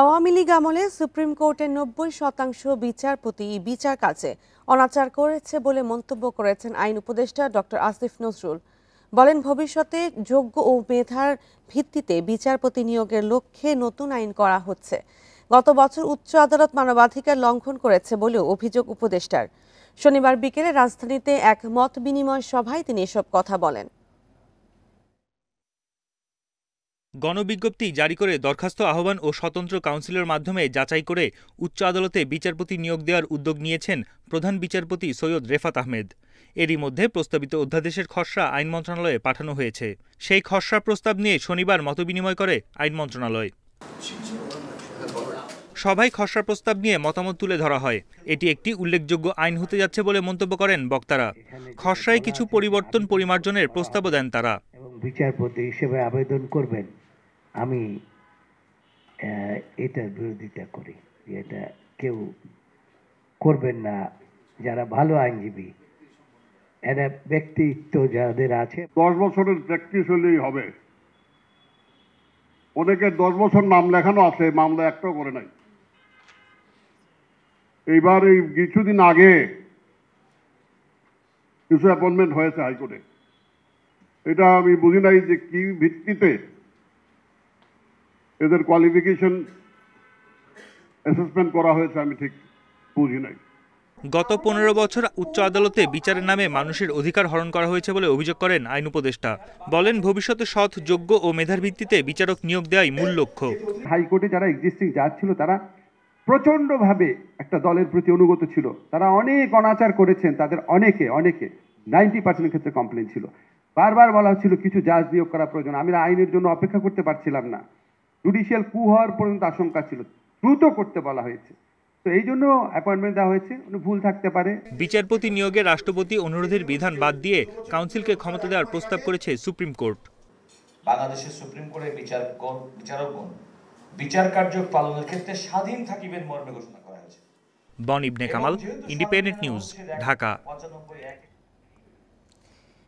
আওয়ামী লীগ আমলে সুপ্রিম কোর্টের ৯০% বিচারপতি বিচার কাজে অনাচার করেছে বলে মন্তব্য করেছেন আইন উপদেষ্টা ডক্টর আসিফ নজরুল। বলেন, ভবিষ্যতে যোগ্য ও মেধার ভিত্তিতে বিচারপতি নিয়োগের লক্ষ্যে নতুন আইন করা হচ্ছে। গত বছর উচ্চ আদালত মানবাধিকার লঙ্ঘন করেছে বলেও অভিযোগ উপদেষ্টার। শনিবার বিকেলে রাজধানীতে এক মত বিনিময় সভায় তিনি এসব কথা বলেন। গণবিজ্ঞপ্তি জারি করে দরখাস্ত আহ্বান ও স্বতন্ত্র কাউন্সিলের মাধ্যমে যাচাই করে উচ্চ আদালতে বিচারপতি নিয়োগ দেওয়ার উদ্যোগ নিয়েছেন প্রধান বিচারপতি সৈয়দ রেফাত আহমেদ। এরই মধ্যে প্রস্তাবিত অধ্যাদেশের খসড়া আইন মন্ত্রণালয়ে পাঠানো হয়েছে। সেই খসড়া প্রস্তাব নিয়ে শনিবার মতবিনিময় করে আইন মন্ত্রণালয়। সভায় খসড়া প্রস্তাব নিয়ে মতামত তুলে ধরা হয়। এটি একটি উল্লেখযোগ্য আইন হতে যাচ্ছে বলে মন্তব্য করেন বক্তারা। খসড়ায় কিছু পরিবর্তন পরিমার্জনের প্রস্তাবও দেন তারা। বিচারপতি হিসেবে আবেদন করবেন, আমি এটার বিরোধিতা করি। এটা কেউ করবেন না যারা ভালো আইনজীবী, এরা ব্যক্তিত্ব যাদের আছে। 10 বছরের প্র্যাকটিস হলেই হবে। অনেকের 10 বছর নাম লেখানো আছে, মামলা একটাও করে নাই। এইবার এই কিছুদিন আগে কিছু অ্যাপয়েন্টমেন্ট হয়েছে হাইকোর্টে। এটা আমি বুঝি নাই যে কি ভিত্তিতে এদের কোয়ালিফিকেশন অ্যাসেসমেন্ট করা হয়েছে, আমি ঠিক বুঝি নাই। গত 15 বছর উচ্চ আদালতে বিচারের নামে মানুষের অধিকার হরণ করা হয়েছে বলে অভিযোগ করেন আইন উপদেষ্টা। বলেন, ভবিষ্যতে সৎ, যোগ্য ও মেধার ভিত্তিতে বিচারক নিয়োগ দেওয়াই মূল লক্ষ্য। হাইকোর্টে যারা এক্সিস্টিং জাজ ছিল তারা প্রচণ্ডভাবে একটা দলের প্রতি অনুগত ছিল। তারা অনেক অনাচার করেছেন, তাদের অনেকে 90% ক্ষেত্রে কমপ্লেন ছিল। বারবার বলা হচ্ছিল কিছু জাজ নিয়োগ করা প্রয়োজন। আমরা আইনের জন্য অপেক্ষা করতে পারছিলাম না। জুডিশিয়াল কু হওয়ার পর্যন্ত আশঙ্কা ছিল, দ্রুত করতে বলা হয়েছে। তো এই জন্য অ্যাপয়েন্টমেন্ট দেওয়া হয়েছে। ভুল থাকতে পারে। বিচারপতি নিয়োগে রাষ্ট্রপতি অনুরোধের বিধান বাদ দিয়ে কাউন্সিলকে ক্ষমতা দেওয়ার প্রস্তাব করেছে সুপ্রিম কোর্ট। বাংলাদেশের সুপ্রিম কোর্টের বিচারকগণ বিচার কার্য পালনের ক্ষেত্রে স্বাধীন থাকিবেন মর্মে ঘোষণা করা হয়েছে। বন ইবনে কামাল, ইন্ডিপেন্ডেন্ট নিউজ, ঢাকা।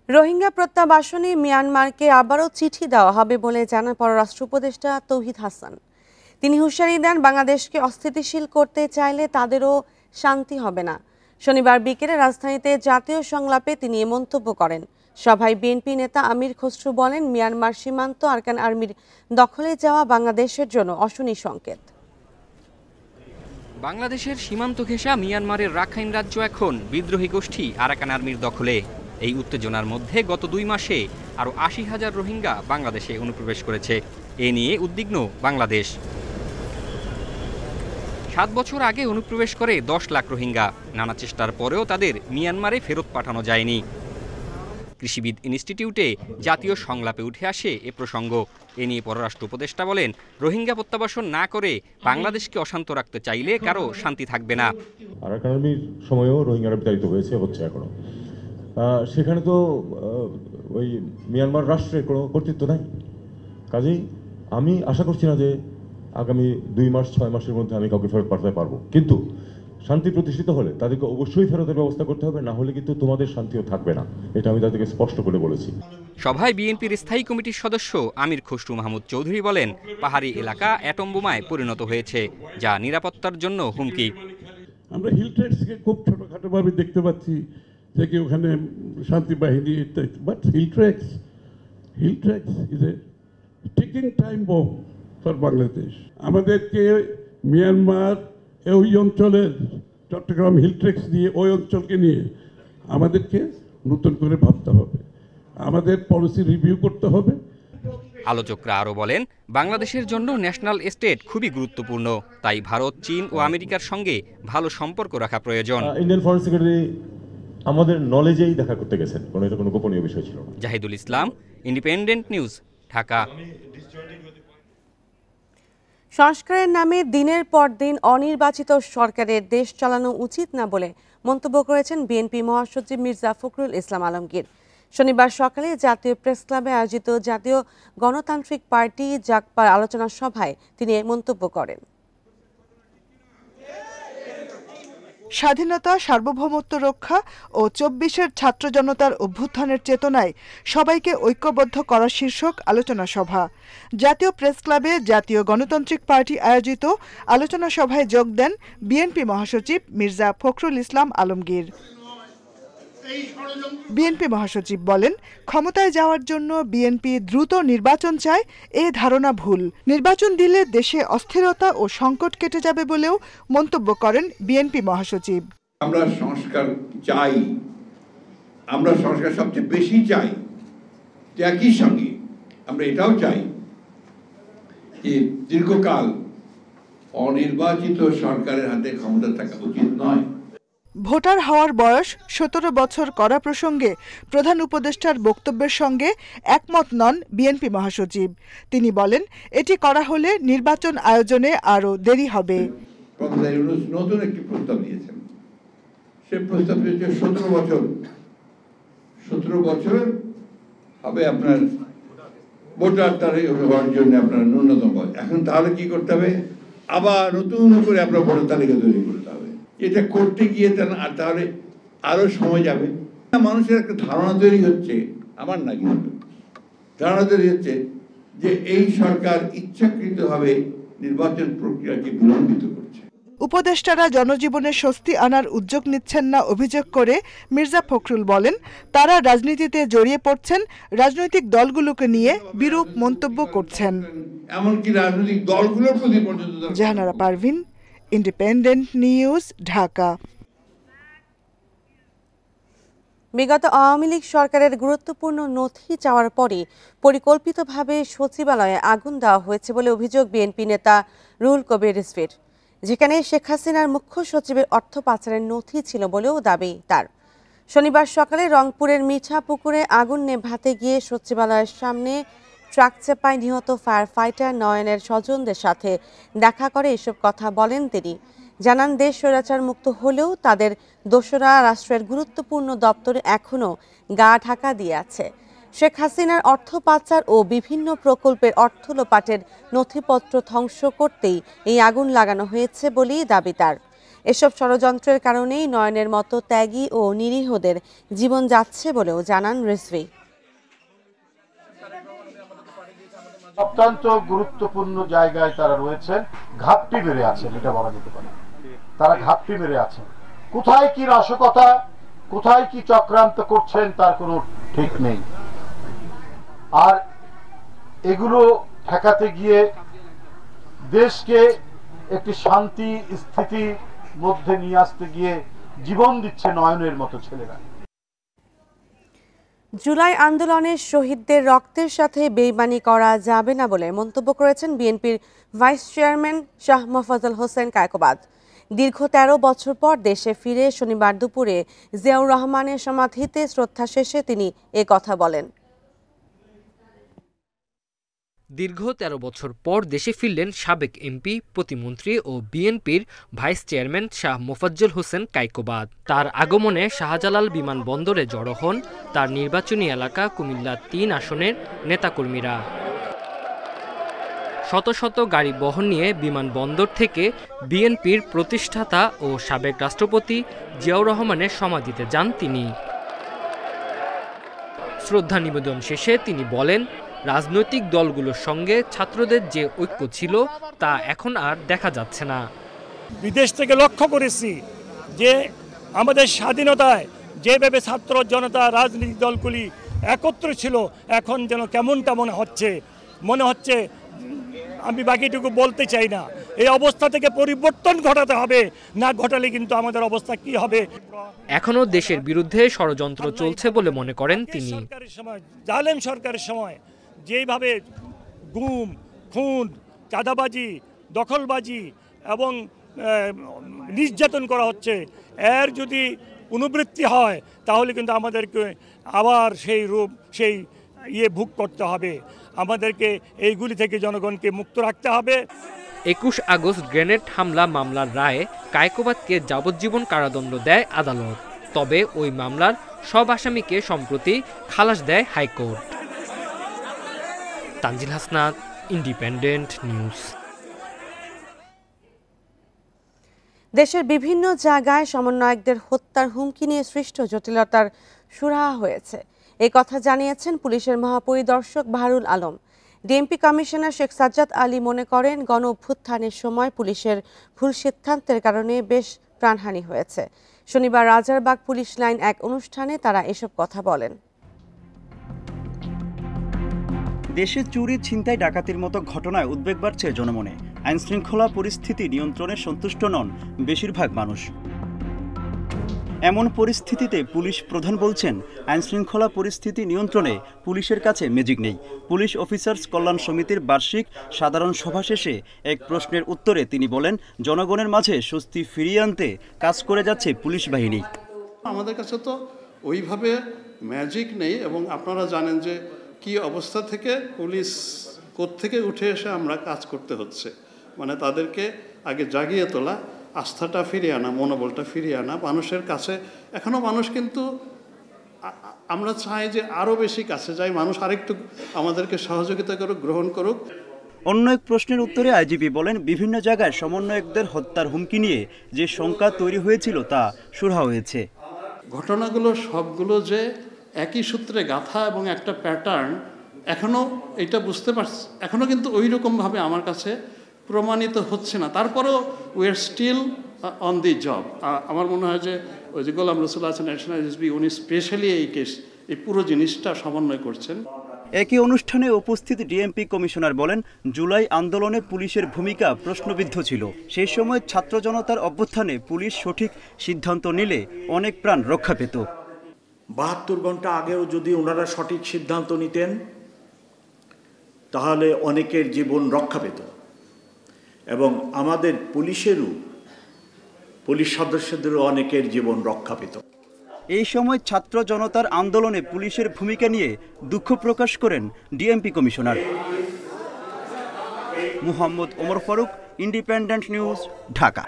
রোহিঙ্গা প্রত্যাবাসনে মিয়ানমারকে আবারও চিঠি দেওয়া হবে বলে জানান পররাষ্ট্র উপদেষ্টা তৌহিদ হাসান। তিনি হুঁশিয়ারি দেন, বাংলাদেশকে অস্থিতিশীল করতে চাইলে তাদেরও শান্তি হবে না। শনিবার বিকেলে রাজধানীতে জাতীয় সংলাপে তিনি এ মন্তব্য করেন। সভায় বিএনপি নেতা আমির খসরু বলেন, মিয়ানমার সীমান্ত আরাকান আর্মির দখলে যাওয়া বাংলাদেশের জন্য অশনি সংকেত। বাংলাদেশের সীমান্ত ঘেঁষা মিয়ানমারের রাখাইন রাজ্য এখন বিদ্রোহী গোষ্ঠী আরাকান আর্মির দখলে। এই উত্তেজনার মধ্যে গত 2 মাসে আরও 80,000 রোহিঙ্গা বাংলাদেশে অনুপ্রবেশ করেছে। এ নিয়ে উদ্বিগ্ন বাংলাদেশ। 7 বছর আগে অনুপ্রবেশ করে 10 লাখ রোহিঙ্গা। নানা চেষ্টার পরেও তাদের মিয়ানমারে ফেরত পাঠানো যায়নি। কৃষিবিদ ইনস্টিটিউটে জাতীয় সংলাপে উঠে আসে এ প্রসঙ্গ। এ নিয়ে পররাষ্ট্র উপদেষ্টা বলেন, রোহিঙ্গা প্রত্যাবাসন না করে বাংলাদেশকে অশান্ত রাখতে চাইলে কারো শান্তি থাকবে না। আরাকান আর্মির সময়ও রোহিঙ্গারা বিতাড়িত হচ্ছে এখনো। সেখানে তো ওই মিয়ানমার রাষ্ট্রের কোনো কর্তৃত্ব নাই। কাজেই আমি আশা করছি না যে আগামী 2 মাস 6 মাসের মধ্যে আমি কাউকে ফেরত পাঠাতে পারবো। কিন্তু শান্তি প্রতিষ্ঠিত হলে তাদেরকে অবশ্যই ফেরতের ব্যবস্থা করতে হবে, না হলে কিন্তু তোমাদের শান্তিও থাকবে না। এটা আমি তাদেরকে স্পষ্ট করে বলেছি। সভায় বিএনপির স্থায়ী কমিটির সদস্য আমির খসরু মাহমুদ চৌধুরী বলেন, পাহাড়ি এলাকা অ্যাটম বোমায় পরিণত হয়েছে, যা নিরাপত্তার জন্য হুমকি। আমরা হিল ট্রেক্সকে খুব ছোটখাটোভাবে দেখতে পাচ্ছি যে কি ওখানে শান্তি বাহিনী, but hill tracts is a ticking time bomb for Bangladesh. আমাদেরকে মিয়ানমার ওই অঞ্চলের চট্টগ্রাম হিল ট্রেক্স নিয়ে ওই অঞ্চলকে নিয়ে আমাদেরকে নতুন করে ভাবতে হবে, আমাদের পলিসি রিভিউ করতে হবে। আলোচকরা আরও বলেন, বাংলাদেশের জন্য ন্যাশনাল এস্টেট খুবই গুরুত্বপূর্ণ। তাই ভারত, চীন ও আমেরিকার সঙ্গে ভালো সম্পর্ক রাখা প্রয়োজন। ইন্ডিয়ান ফরেন সেক্রেটারি আমাদের নলেজেই দেখা করতে গেছেন, এটা কোনো গোপনীয় বিষয় ছিল না। জাহিদুল ইসলাম, ইন্ডিপেন্ডেন্ট নিউজ, ঢাকা। সংস্কারের নামে দিনের পর দিন অনির্বাচিত সরকারের দেশ চালানো উচিত না বলে মন্তব্য করেছেন বিএনপি মহাসচিব মির্জা ফখরুল ইসলাম আলমগীর। শনিবার সকালে জাতীয় প্রেস ক্লাবে আয়োজিত জাতীয় গণতান্ত্রিক পার্টি জাগপার আলোচনা সভায় তিনি এই মন্তব্য করেন। স্বাধীনতা, সার্বভৌমত্ব রক্ষা ও ২৪-এর ছাত্র জনতার অভ্যুত্থানের চেতনায় সবাইকে ঐক্যবদ্ধ করা শীর্ষক আলোচনা সভা। জাতীয় প্রেস ক্লাবে জাতীয় গণতান্ত্রিক পার্টি আয়োজিত আলোচনা সভায় যোগ দেন বিএনপি মহাসচিব মির্জা ফখরুল ইসলাম আলমগীর। বিএনপি মহাসচিব বলেন, ক্ষমতায় যাওয়ার জন্য বিএনপি দ্রুত নির্বাচন চায়, এ ধারণা ভুল। নির্বাচন দিলে দেশে অস্থিরতা ও সংকট কেটে যাবে বলেও মন্তব্য করেন বিএনপি মহাসচিব। আমরা সংস্কার চাই, আমরা সংস্কার সবচেয়ে বেশি চাই। একই সঙ্গে আমরা এটাও চাই যে দীর্ঘকাল অনির্বাচিত সরকারের হাতে ক্ষমতা থাকা উচিত নয়। ভোটার হওয়ার বয়স ১৭ বছর করা প্রসঙ্গে প্রধান উপদেষ্টার বক্তব্যের সঙ্গে একমত নন বিএনপি মহাসচিব। তিনি বলেন, এটি করা হলে নির্বাচন আয়োজনে আরও দেরি হবে। নতুন একটি প্রস্তাব দিয়েছেন, সে প্রস্তাব দিয়েছে 17 বছর হবে আপনার ভোটার তালিকা হওয়ার জন্য আপনার ন্যূনতম বয়স। এখন তাহলে কি করতে হবে? আবার নতুন করে আপনার ভোটার তালিকা তৈরি করতে হবে। এটা করতে গিয়ে তাহলে আরো সময় যাবে। মানুষের একটা ধারণা তৈরি হচ্ছে, আমার না কিন্তু ধারণা তৈরি হচ্ছে যে এই সরকার ইচ্ছাকৃতভাবে নির্বাচন প্রক্রিয়াকে বিলম্বিত করছে। উপদেষ্টারা জনজীবনে স্বস্তি আনার উদ্যোগ নিচ্ছেন না অভিযোগ করে মির্জা ফখরুল বলেন, তারা রাজনীতিতে জড়িয়ে পড়ছেন, রাজনৈতিক দলগুলোকে নিয়ে বিরূপ মন্তব্য করছেন। এমনকি রাজনৈতিক দলগুলোর প্রতি পর্যন্ত। Jahanara Parvin, independent news, Dhaka. বিগত আওয়ামী লীগ সরকারের গুরুত্বপূর্ণ নথি চাওয়ার পরে পরিকল্পিতভাবে সচিবালয়ে আগুন দেওয়া হয়েছে বলে অভিযোগ বিএনপি নেতা রুহুল কবির রিজভীর, যেখানে শেখ হাসিনার মুখ্য সচিবের অর্থ পাচারের নথি ছিল বলেও দাবি তার। শনিবার সকালে রংপুরের মিঠাপুকুরে আগুন নেভাতে গিয়ে সচিবালয়ের সামনে ট্রাক চেপায় নিহত ফায়ার ফাইটার নয়নের স্বজনদের সাথে দেখা করে এসব কথা বলেন তিনি। জানান, দেশ স্বৈরাচার মুক্ত হলেও তাদের দোসরা রাষ্ট্রের গুরুত্বপূর্ণ দপ্তরে এখনও গা ঢাকা দিয়ে আছে। শেখ হাসিনার অর্থ পাচার ও বিভিন্ন প্রকল্পের অর্থ লোপাটের নথিপত্র ধ্বংস করতেই এই আগুন লাগানো হয়েছে বলেই দাবি তার। এসব ষড়যন্ত্রের কারণেই নয়নের মতো ত্যাগী ও নিরীহদের জীবন যাচ্ছে বলেও জানান রিজভী। অত্যন্ত গুরুত্বপূর্ণ জায়গায় তারা রয়েছেন, ঘাপটি মেরে আছেন, এটা বলা যেতে পারে। তারা ঘাপটি মেরে আছেন। কোথায় কি নাশকতা, কোথায় কি চক্রান্ত করছেন তার কোনো ঠিক নেই। আর এগুলো ঠেকাতে গিয়ে দেশকে একটি শান্তি স্থিতির মধ্যে নিয়ে আসতে গিয়ে জীবন দিচ্ছে নয়নের মতো ছেলেরা। জুলাই আন্দোলনের শহীদদের রক্তের সাথে বেইমানি করা যাবে না বলে মন্তব্য করেছেন বিএনপির ভাইস চেয়ারম্যান শাহ মোফাজ্জল হোসেন কায়কোবাদ। দীর্ঘ ১৩ বছর পর দেশে ফিরে শনিবার দুপুরে জিয়াউর রহমানের সমাধিতে শ্রদ্ধা শেষে তিনি এ কথা বলেন। দীর্ঘ ১৩ বছর পর দেশে ফিরলেন সাবেক এমপি, প্রতিমন্ত্রী ও বিএনপির ভাইস চেয়ারম্যান শাহ মোফাজ্জল হোসেন কায়কোবাদ। তার আগমনে শাহজালাল বিমানবন্দরে জড়ো হন তার নির্বাচনী এলাকা কুমিল্লা ৩ আসনের নেতাকর্মীরা। শত শত গাড়ি বহন নিয়ে বিমানবন্দর থেকে বিএনপির প্রতিষ্ঠাতা ও সাবেক রাষ্ট্রপতি জিয়াউর রহমানের সমাধিতে যান তিনি। শ্রদ্ধা নিবেদন শেষে তিনি বলেন, রাজনৈতিক দলগুলোর সঙ্গে ছাত্রদের যে ঐক্য ছিল তা এখন আর দেখা যাচ্ছে না। বিদেশ থেকে লক্ষ্য করেছি যে আমাদের স্বাধীনতায় যেভাবে ছাত্র জনতা রাজনৈতিক দলগুলি একত্র ছিল, এখন যেন কেমনটা মনে হচ্ছে আমি বাকিটুকু বলতে চাই না। এই অবস্থা থেকে পরিবর্তন ঘটাতে হবে, না ঘটালে কিন্তু আমাদের অবস্থা কি হবে। এখনো দেশের বিরুদ্ধে ষড়যন্ত্র চলছে বলে মনে করেন তিনি। জালেম সরকারের সময় যেভাবে গুম, খুন, চাঁদাবাজি, দখলবাজি এবং নির্যাতন করা হচ্ছে, এর যদি পুনরাবৃত্তি হয় তাহলে কিন্তু আমাদেরকে আবার সেই ভোগ করতে হবে। আমাদেরকে এইগুলি থেকে জনগণকে মুক্ত রাখতে হবে। ২১ আগস্ট গ্রেনেড হামলা মামলার রায়ে কায়কোবাদকে যাবজ্জীবন কারাদণ্ড দেয় আদালত। তবে ওই মামলার সব আসামিকে সম্প্রতি খালাস দেয় high court. Tanzil Hasnat, independent news. দেশের বিভিন্ন জায়গায় সমন্বয়কদের হত্যার হুমকি নিয়ে সৃষ্ট জটিলতার সুরাহা হয়েছে, এই কথা জানিয়েছেন পুলিশের মহাপরিদর্শক বাহারুল আলম। ডিএমপি কমিশনার শেখ সাজ্জাদ আলী মনে করেন, গণ অভ্যুত্থানের সময় পুলিশের ভুল সিদ্ধান্তের কারণে বেশ প্রাণহানি হয়েছে। শনিবার রাজারবাগ পুলিশ লাইন এক অনুষ্ঠানে তারা এসব কথা বলেন। দেশে চুরি, ছিনতাই, ডাকাতির মতো ঘটনায় উদ্বেগ বাড়ছে জনমনে। আইনশৃঙ্খলা পরিস্থিতি নিয়ন্ত্রণে সন্তুষ্ট নন বেশিরভাগ মানুষ। এমন পরিস্থিতিতে পুলিশ প্রধান বলছেন, আইনশৃঙ্খলা পরিস্থিতি নিয়ন্ত্রণে পুলিশের কাছে ম্যাজিক নেই। পুলিশ অফিসার্স কল্যাণ সমিতির বার্ষিক সাধারণ সভা শেষে এক প্রশ্নের উত্তরে তিনি বলেন, জনগণের মাঝে স্বস্তি ফিরিয়ে আনতে কাজ করে যাচ্ছে পুলিশ বাহিনী। আমাদের কাছে তো ওইভাবে ম্যাজিক নেই, এবং আপনারা জানেন যে কি অবস্থা থেকে পুলিশ কোত্থেকে উঠে এসে আমরা কাজ করতে হচ্ছে। মানে তাদেরকে আগে জাগিয়ে তোলা, আস্থাটা ফিরিয়ে আনা, মনোবলটা ফিরিয়ে আনা মানুষের কাছে। এখনও মানুষ কিন্তু আমরা চাই যে আরও বেশি কাছে যাই, মানুষ আরেকটু আমাদেরকে সহযোগিতা করুক, গ্রহণ করুক। অন্য এক প্রশ্নের উত্তরে আইজিপি বলেন, বিভিন্ন জায়গায় সমন্বয়কদের হত্যার হুমকি নিয়ে যে শঙ্কা তৈরি হয়েছিল তা সুরাহা হয়েছে। ঘটনাগুলো সবগুলো যে একই সূত্রে গাঁথা এবং একটা প্যাটার্ন, এখনও এটা বুঝতে পারছি, এখনও কিন্তু ওই রকমভাবে আমার কাছে প্রমাণিত হচ্ছে না। তারপরেও we are still on the job. আমার মনে হয় যে ওই যে গোলাম রসুল আছেন ন্যাশনাল এসবি, উনি স্পেশালি এই পুরো জিনিসটা সমন্বয় করছেন। একই অনুষ্ঠানে উপস্থিত ডিএমপি কমিশনার বলেন, জুলাই আন্দোলনে পুলিশের ভূমিকা প্রশ্নবিদ্ধ ছিল। সেই সময় ছাত্র জনতার অভ্যুত্থানে পুলিশ সঠিক সিদ্ধান্ত নিলে অনেক প্রাণ রক্ষা পেত। 72 ঘন্টা আগেও যদি ওনারা সঠিক সিদ্ধান্ত নিতেন তাহলে অনেকের জীবন রক্ষা পেত, এবং আমাদের পুলিশ সদস্যদেরও অনেকের জীবন রক্ষা পেত। এই সময় ছাত্র জনতার আন্দোলনে পুলিশের ভূমিকা নিয়ে দুঃখ প্রকাশ করেন DMP commissioner. Muhammad Omar Faruk, independent news, Dhaka.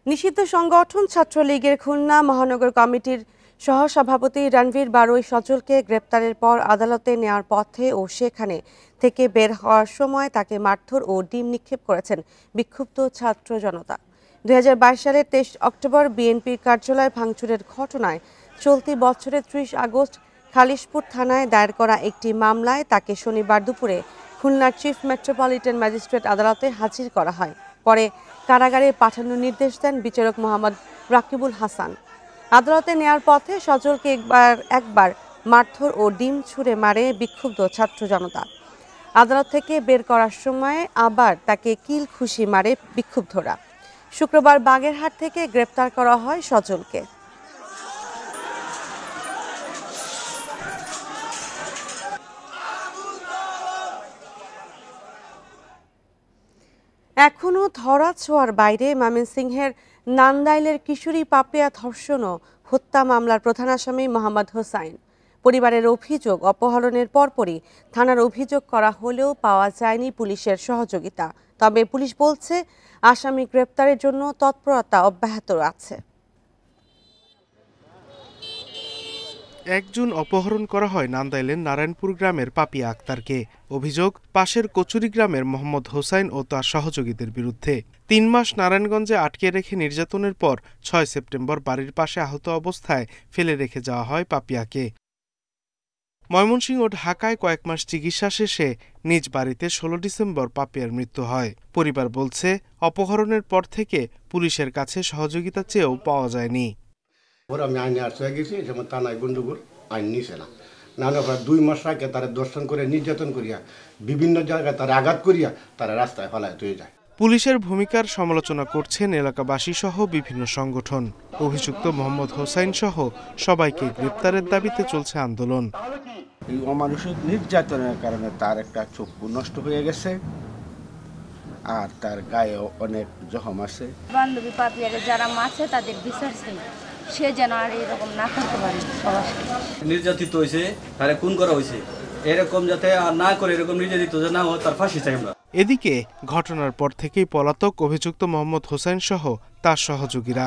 নিষিদ্ধ সংগঠন ছাত্রলীগের খুলনা মহানগর কমিটির সহসভাপতি রণবীর বারোই সজলকে গ্রেপ্তারের পর আদালতে নেওয়ার পথে ও সেখানে থেকে বের হওয়ার সময় তাকে মারধর ও ডিম নিক্ষেপ করেছেন বিক্ষুব্ধ ছাত্র জনতা। 2022 সালের 23 অক্টোবর বিএনপির কার্যালয় ভাঙচুরের ঘটনায় চলতি বছরের 30 আগস্ট খালিশপুর থানায় দায়ের করা একটি মামলায় তাকে শনিবার দুপুরে খুলনার চিফ মেট্রোপলিটন ম্যাজিস্ট্রেট আদালতে হাজির করা হয়। পরে কারাগারে পাঠানোর নির্দেশ দেন বিচারক মোহাম্মদ রাকিবুল হাসান। আদালতে নেয়ার পথে সজলকে একবার মারধর ও ডিম ছুঁড়ে মারে বিক্ষুব্ধ ছাত্র জনতা। আদালত থেকে বের করার সময় আবার তাকে কিল ঘুষি মারে বিক্ষুব্ধরা। শুক্রবার বাগেরহাট থেকে গ্রেপ্তার করা হয় সজলকে। এখনও ধরাছোঁয়ার বাইরে ময়মনসিংহের নান্দাইলের কিশোরী পাপিয়া ধর্ষণ ও হত্যা মামলার প্রধান আসামি মোহাম্মদ হোসাইন। পরিবারের অভিযোগ, অপহরণের পরপরই থানার অভিযোগ করা হলেও পাওয়া যায়নি পুলিশের সহযোগিতা। তবে পুলিশ বলছে, আসামি গ্রেপ্তারের জন্য তৎপরতা অব্যাহত আছে। 1 জুন অপহরণ করা হয় নান্দাইলের নারায়ণপুর গ্রামের পাপিয়া আক্তারকে। অভিযোগ, পাশের কচুরি গ্রামের মোহাম্মদ হোসাইন ও তার সহযোগীদের বিরুদ্ধে। 3 মাস নারায়ণগঞ্জে আটকে রেখে নির্যাতনের পর 6 সেপ্টেম্বর বাড়ির পাশে আহত অবস্থায় ফেলে রেখে যাওয়া হয় পাপিয়াকে। ময়মনসিংহ ও ঢাকায় কয়েক মাস চিকিৎসা শেষে নিজ বাড়িতে 16 ডিসেম্বর পাপিয়ার মৃত্যু হয়। পরিবার বলছে, অপহরণের পর থেকে পুলিশের কাছে সহযোগিতা চেয়েও পাওয়া যায়নি। আমি আইনে আসতে গেছি, যেমন থানায় গন্ডগোল, আইন নিছে না। নানা 2 মাস আগে তারা দর্শন করে নির্যাতন করিয়া বিভিন্ন জায়গায় তারা আঘাত করিয়া তারা রাস্তায় ফেলায় হয়ে যায়। পুলিশের ভূমিকার সমালোচনা করছেন এলাকাবাসী সহ বিভিন্ন সংগঠন। অভিযুক্ত মোহাম্মদ হোসাইন সহ সবাইকে গ্রেপ্তারের দাবিতে চলছে আন্দোলন। এই অমানুষিক নির্যাতনের কারণে তার একটা চক্ষু নষ্ট হয়ে গেছে, আর তার গায়ে অনেক জখম আছে। বান্ধবী পাপিয়ারে যারা মারছে তাদের বিচার চাই, সে যেন আর এরকম না করতে পারে। নির্যাতিত হয়েছে, তারে খুন করা হয়েছে, এরকম যাতে আর না করে, এরকম নির্যাতিত না হয় তার ফাঁসি চাই আমরা। এদিকে ঘটনার পর থেকেই পলাতক অভিযুক্ত মোহাম্মদ হোসাইন সহ তার সহযোগীরা।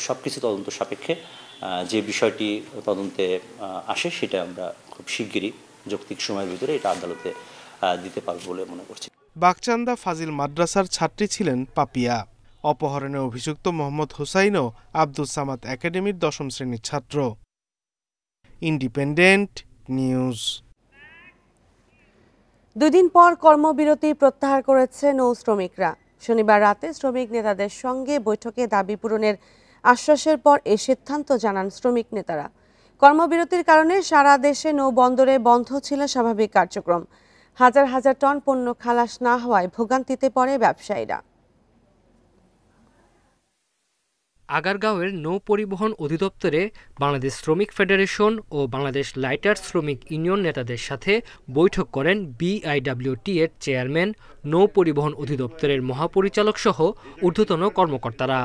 সবকিছু তদন্ত সাপেক্ষে যে বিষয়টি তদন্তে আসে সেটা আমরা খুব শিগগিরই যৌক্তিক সময়ের ভিতরে এটা আদালতে দিতে পারব বলে মনে করছি। বাগচান্দা ফাজিল মাদ্রাসার ছাত্রী ছিলেন পাপিয়া। অপহরণে অভিযুক্ত মোহাম্মদ হোসাইনও আব্দুস সামাদ একাডেমির 10ম শ্রেণীর ছাত্র। Independent news. 2 দিন পর কর্মবিরতি প্রত্যাহার করেছে নৌ শ্রমিকরা। শনিবার রাতে শ্রমিক নেতাদের সঙ্গে বৈঠকে দাবি পূরণের আশ্বাসের পর এ সিদ্ধান্ত জানান শ্রমিক নেতারা। কর্মবিরতির কারণে সারা দেশে নৌবন্দরে বন্ধ ছিল স্বাভাবিক কার্যক্রম। হাজার হাজার টন পণ্য খালাস না হওয়ায় ভোগান্তিতে পড়ে ব্যবসায়ীরা। আগারগাঁওয়ের নৌ পরিবহন অধিদপ্তরে বাংলাদেশ শ্রমিক ফেডারেশন ও বাংলাদেশ লাইটার শ্রমিক ইউনিয়ন নেতাদের সাথে বৈঠক করেন BIWT এর চেয়ারম্যান, নৌ পরিবহন অধিদপ্তরের মহাপরিচালক সহ ঊর্ধ্বতন কর্মকর্তারা।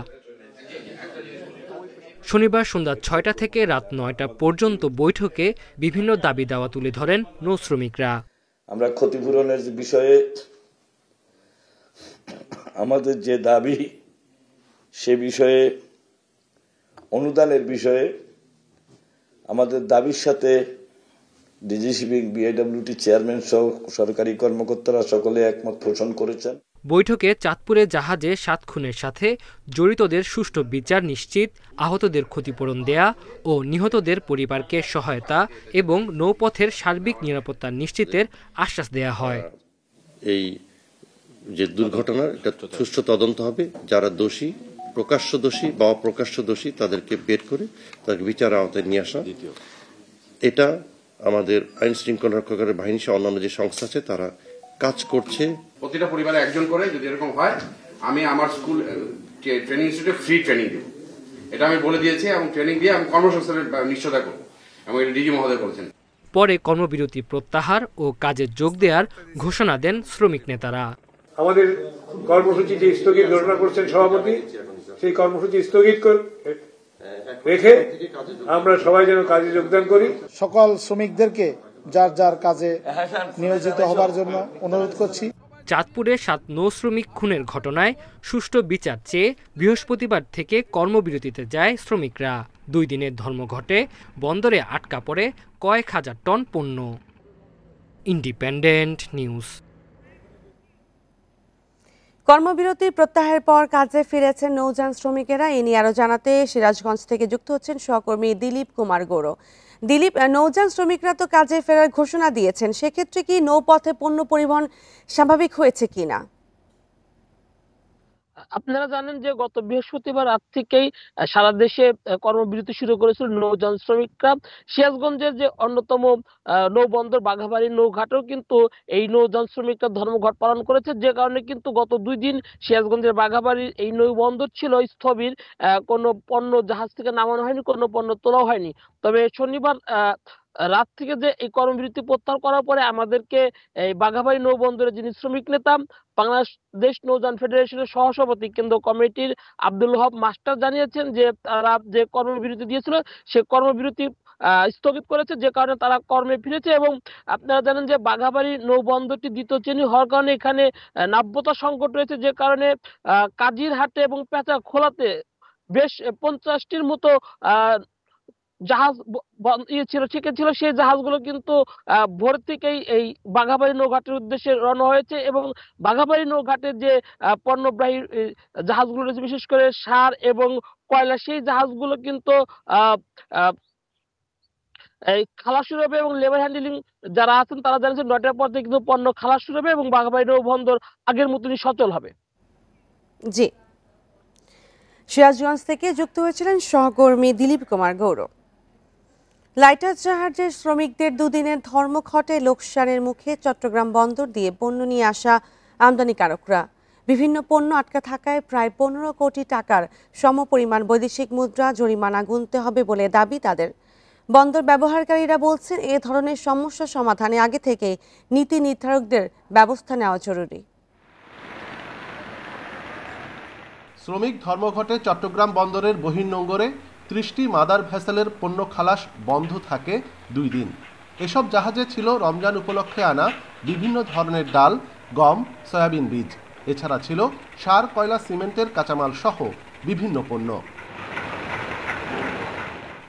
শনিবার সন্ধ্যা 6টা থেকে রাত 9টা পর্যন্ত বৈঠকে বিভিন্ন দাবি দাওয়া তুলে ধরেন নৌ শ্রমিকরা। আমরা ক্ষতিপূরণের বিষয়ে আমাদের যে দাবি, সে বিষয়ে অনুদানের বিষয়ে আমাদের দাবির সাথে ডিজিসিবি, BIWT চেয়ারম্যান সহ সরকারি কর্মকর্তারা সকলে একমত পোষণ করেছেন। বৈঠকে চাঁদপুরে জাহাজে 7 খুনের সাথে জড়িতদের সুষ্ঠু বিচার নিশ্চিত, আহতদের ক্ষতিপূরণ দেয়া ও নিহতদের পরিবারকে সহায়তা এবং নৌপথের সার্বিক নিরাপত্তা নিশ্চিতের আশ্বাস দেয়া হয়। এই যে দুর্ঘটনার এটা সুষ্ঠু তদন্ত হবে, যারা দোষী, প্রকাশ্য দোষী বা অপ্রকাশ্য দোষী, তাদেরকে বের করে তাদেরকে বিচার আওতায় নিয়ে আসা। এটা আমাদের আইন শৃঙ্খলা রক্ষাকারী বাহিনী সহ অন্যান্য যে সংস্থা আছে তারা কাজ করছে। প্রতিটা পরিবারে একজন করে যদি এরকম হয়, আমি আমার স্কুল ট্রেনিং ইনস্টিটিউটে ফ্রি ট্রেনিং দেব, এটা আমি বলে দিয়েছি এবং ট্রেনিং দিয়ে আমি কর্মসংস্থানের নিশ্চয়তা করব এবং এটা ডিজি মহোদয় করেছেন। পরে কর্মবিরতি প্রত্যাহার ও কাজে যোগ দেওয়ার ঘোষণা দেন শ্রমিক নেতারা। আমাদের কর্মসূচি যে স্থগিত ঘোষণা করছেন সভাপতি, সেই কর্মসূচি স্থগিত রেখে আমরা সবাই যেন কাজে যোগদান করি। সকল শ্রমিকদেরকে যার যার কাজে নিয়োজিত হবার জন্য অনুরোধ করছি। চাঁদপুরে 7 নৌ শ্রমিক খুনের ঘটনায় সুষ্ঠু বিচার চেয়ে বৃহস্পতিবার থেকে কর্মবিরতিতে যায় শ্রমিকরা। 2 দিনের ধর্মঘটে বন্দরে আটকা পড়ে কয়েক হাজার টন পণ্য। Independent news. কর্মবিরতি প্রত্যাহারের পর কাজে ফিরেছেন নৌযান শ্রমিকেরা। এ নিয়ে আরো জানাতে সিরাজগঞ্জ থেকে যুক্ত হচ্ছেন সহকর্মী দিলীপ কুমার গৌড়। দিলীপ, নৌযান শ্রমিকরা তো কাজে ফেরার ঘোষণা দিয়েছেন, সেক্ষেত্রে কি নৌপথে পণ্য পরিবহন স্বাভাবিক হয়েছে কিনা? আপনারা জানেন যে গত বৃহস্পতিবার রাত থেকেই সারা দেশে কর্মবিরতি শুরু করেছিল নৌযান শ্রমিকরা। সিরাজগঞ্জের যে অন্যতম নৌবন্দর বাঘাবাড়ি নৌঘাটেও কিন্তু এই নৌযান শ্রমিকরা ধর্মঘট পালন করেছে, যে কারণে কিন্তু গত 2 দিন সিরাজগঞ্জের বাঘাবাড়ির এই নৌবন্দর ছিল স্থবির। কোনো পণ্য জাহাজ থেকে নামানো হয়নি, কোনো পণ্য তোলাও হয়নি। তবে শনিবার রাত থেকে যে এই কর্মবিরতি প্রত্যাহার করার পরে আমাদেরকে এই বাঘাবাড়ি নৌবন্দরের যিনি শ্রমিক নেতা, বাংলাদেশ নৌযান ফেডারেশনের সহসভাপতি কেন্দ্র কমিটির আব্দুল ওহাব মাস্টার জানিয়েছেন যে তারা যে কর্মবিরতি দিয়েছিল সে কর্মবিরতি স্থগিত করেছে, যে কারণে তারা কর্মে ফিরেছে। এবং আপনারা জানেন যে বাঘাবাড়ি নৌবন্দরটি 2য় শ্রেণী হওয়ার কারণে এখানে নাব্যতা সংকট রয়েছে, যে কারণে কাজিরহাটে এবং পেঁচা খোলাতে বেশ 50টির মতো জাহাজ ছিল, ঠিক ছিল। সেই জাহাজগুলো কিন্তু ভোর থেকেই এই বাঘাবাড়ি নৌঘাটের উদ্দেশ্যে রওনা হয়েছে এবং বাঘাবাড়ি নৌঘাটের যে পণ্যবাহী জাহাজগুলো রয়েছে, বিশেষ করে সার এবং কয়লা, সেই জাহাজগুলো কিন্তু এই খালাস শুরু হবে এবং লেবার হ্যান্ডলিং যারা আছেন তারা জানিয়েছেন 9টার পর থেকে কিন্তু পণ্য খালাস শুরু হবে এবং বাঘাবাড়ি নৌবন্দর আগের মতনই সচল হবে। জি, সিরাজগঞ্জ থেকে যুক্ত হয়েছিলেন সহকর্মী দিলীপ কুমার গৌড়। লাইটার জাহাজের শ্রমিকদের 2 দিনের ধর্মঘটে লোকসানের মুখে চট্টগ্রাম বন্দর দিয়ে পণ্য নিয়ে আসা আমদানিকারকরা। বিভিন্ন পণ্য আটকা থাকায় প্রায় 15 কোটি টাকার সমপরিমাণ বৈদেশিক মুদ্রা জরিমানা গুনতে হবে বলে দাবি তাদের। বন্দর ব্যবহারকারীরা বলছেন, এ ধরনের সমস্যা সমাধানে আগে থেকে নীতি নির্ধারকদের ব্যবস্থা নেওয়া জরুরি। শ্রমিক ধর্মঘটে চট্টগ্রাম বন্দরের বহির্নোঙরে 30টি মাদার ভেসেলের পণ্য খালাস বন্ধ থাকে 2 দিন। এসব জাহাজে ছিল রমজান উপলক্ষে আনা বিভিন্ন ধরনের ডাল, গম, সয়াবিন বীজ। এছাড়া ছিল সার, কয়লা, সিমেন্টের কাঁচামাল সহ বিভিন্ন পণ্য।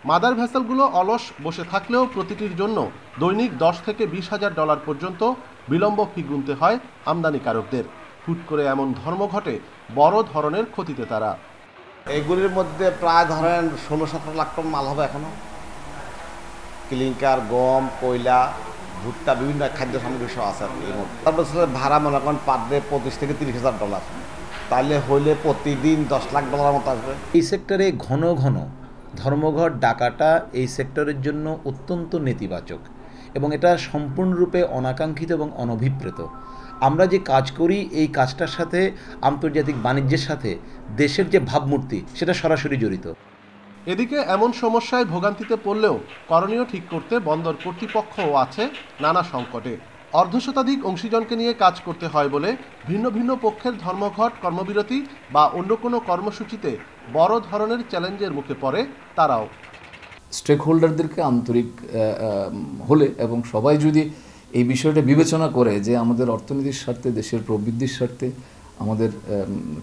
মাদার ভেসেলগুলো অলস বসে থাকলেও প্রতিটির জন্য দৈনিক $10,000 থেকে $20,000 পর্যন্ত বিলম্ব ফি গুনতে হয় আমদানিকারকদের। হুট করে এমন ধর্মঘটে বড় ধরনের ক্ষতিতে তারা। এইগুলির মধ্যে প্রায় ধরেন 16-17 লাখ টন মাল হবে এখনো। ক্লিংকার, গম, কয়লা, ভুট্টা, বিভিন্ন খাদ্য সামগ্রী সহ আছে এর মধ্যে। তারপর ভাড়া মনে করেন পার ডে 25 থেকে 30,000 ডলার, তাহলে হইলে প্রতিদিন 10 লাখ ডলার মতো আসবে। এই সেক্টরে ঘন ঘন ধর্মঘট ডাকাটা এই সেক্টরের জন্য অত্যন্ত নেতিবাচক এবং এটা সম্পূর্ণরূপে অনাকাঙ্ক্ষিত এবং অনভিপ্রেত। আমরা যে কাজ করি এই কাজটার সাথে আন্তর্জাতিক বাণিজ্যের সাথে দেশের যে ভাবমূর্তি সেটা সরাসরি জড়িত। এদিকে এমন সমস্যায় ভোগান্তিতে পড়লেও করণীয় ঠিক করতে বন্দর কর্তৃপক্ষও আছে নানা সংকটে। অর্ধশতাধিক অংশীজনকে নিয়ে কাজ করতে হয় বলে ভিন্ন ভিন্ন পক্ষের ধর্মঘট, কর্মবিরতি বা অন্য কোনো কর্মসূচিতে বড় ধরনের চ্যালেঞ্জের মুখে পড়ে তারাও। স্টেক হোল্ডারদেরকে আন্তরিক হলে এবং সবাই যদি এই বিষয়টা বিবেচনা করে যে আমাদের অর্থনীতির স্বার্থে, দেশের প্রবৃদ্ধির স্বার্থে আমাদের